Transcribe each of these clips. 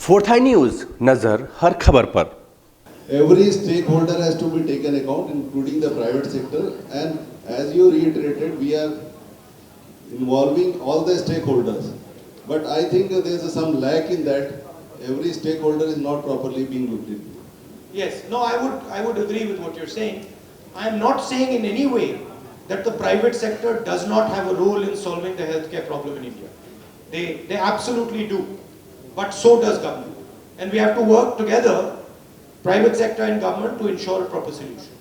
Fourth आई news, नजर हर खबर पर। Every stakeholder has to be taken account, including the private sector. And as you reiterated, we are involving all the stakeholders. But I think there is some lack in that. Every stakeholder is not properly being looked into. Yes, no, I would agree with what you're saying. I am not saying in any way that the private sector does not have a role in solving the healthcare problem in India. They absolutely do, but so does government, and we have to work together, private sector and government, to ensure a proper solution.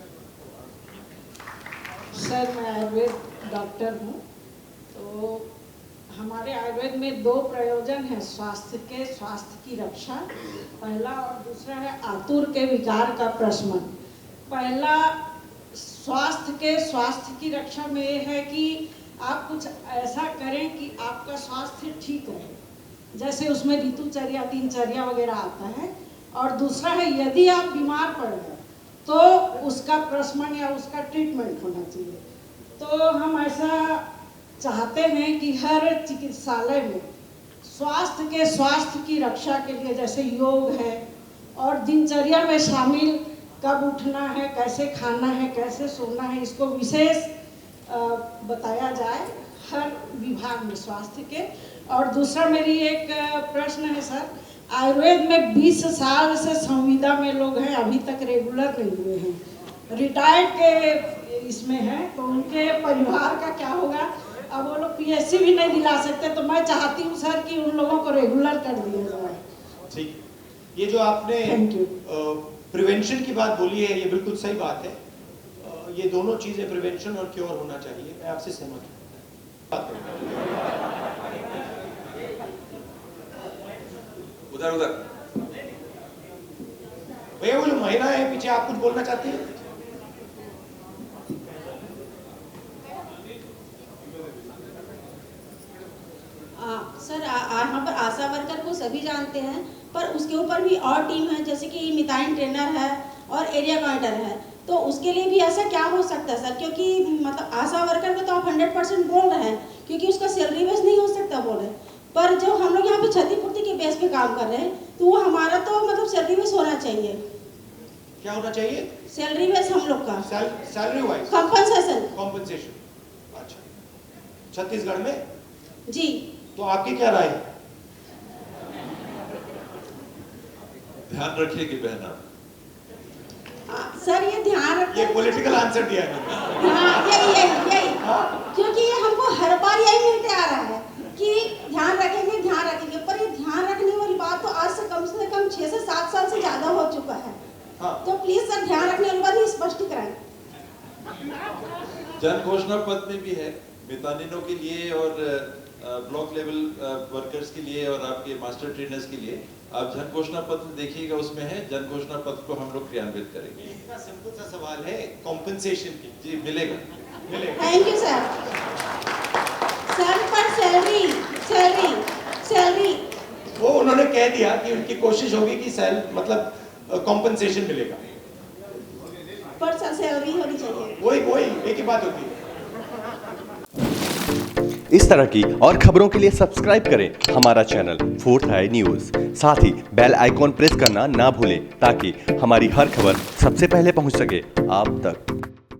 Sir, मैं Ayurveda doctor हूँ। तो हमारे आयुर्वेद में दो प्रयोजन हैं, स्वास्थ्य की रक्षा पहला, और दूसरा है आतुर के विकार का प्रशमन। पहला स्वास्थ्य की रक्षा में ये है कि आप कुछ ऐसा करें कि आपका स्वास्थ्य ठीक रहे, जैसे उसमें ऋतुचर्या, दिनचर्या वगैरह आता है। और दूसरा है, यदि आप बीमार पड़ गए तो उसका प्रशमन या उसका ट्रीटमेंट होना चाहिए। तो हम ऐसा चाहते हैं कि हर चिकित्सालय में स्वास्थ्य की रक्षा के लिए, जैसे योग है और दिनचर्या में शामिल कब उठना है, कैसे खाना है, कैसे सोना है, इसको विशेष बताया जाए हर विभाग में स्वास्थ्य के। और दूसरा मेरी एक प्रश्न है सर, आयुर्वेद में 20 साल से संविदा में लोग हैं, अभी तक रेगुलर नहीं हुए हैं, रिटायर्ड के इसमें हैं, तो उनके परिवार का क्या होगा? अब वो लोग पीएससी भी नहीं दिला सकते, तो मैं चाहती हूँ सर कि उन लोगों को रेगुलर कर दिया जाए। ठीक, ये जो आपने प्रिवेंशन की बात बोली है, ये बिल्कुल सही बात है। ये दोनों चीजें, प्रिवेंशन और क्योर, होना चाहिए। मैं आपसे सहमत हूँ। उधर भैया, वो जो महिला है पीछे, आप कुछ बोलना चाहती हैं? सर, यहाँ पर आशा वर्कर को सभी जानते हैं, पर उसके ऊपर भी और टीम है, जैसे कि मिताइन ट्रेनर है और एरिया काउंटर है। तो उसके लिए भी ऐसा क्या हो सकता है सर? क्योंकि मतलब आशा वर्कर को तो आप 100% बोल रहे हैं, क्योंकि उसका सैलरी बेस नहीं हो सकता बोल रहे, पर जो हम लोग यहाँ पे क्षतिपूर्ति के बेस पे काम कर रहे हैं, तो वो हमारा तो मतलब सैलरी बेस होना चाहिए। क्या होना चाहिए? सैलरी बेस हम लोग का, सैलरी वाइज कॉम्पनसेशन। अच्छा, छत्तीसगढ़ में जी। तो आपकी क्या राय है? ध्यान रखिए कि बहना, सर ये ध्यान रखते, ये पॉलिटिकल आंसर दिया है। हाँ, यही क्योंकि ये हमको हर बार यही मिलते आ रहा है कि ध्यान रखेंगे, पर ये ध्यान रखने वाली बात तो आज से कम 6 से 7 साल से ज्यादा हो चुका है। हाँ। तो प्लीज सर, ध्यान रखने वाली बात स्पष्टीकरण। जन घोषणा पत्र में भी है मितानिनों के लिए और ब्लॉक लेवल वर्कर्स के लिए और आपके मास्टर ट्रेनर्स के लिए। आप जन घोषणा पत्र देखिएगा, उसमें है। जन घोषणा पत्र को हम लोग क्रियान्वित करेंगे। इतना सिंपल सा सवाल है, कॉम्पेंसेशन की। जी, मिलेगा। Thank you sir. सर, पर सैलरी वो उन्होंने कह दिया कि उनकी कोशिश होगी कि मतलब कॉम्पेंसेशन मिलेगा, पर सर सैलरी होनी चाहिए। वही एक ही बात होती है। इस तरह की और खबरों के लिए सब्सक्राइब करें हमारा चैनल फोर्थ आई न्यूज। साथ ही बेल आइकॉन प्रेस करना ना भूलें, ताकि हमारी हर खबर सबसे पहले पहुंच सके आप तक।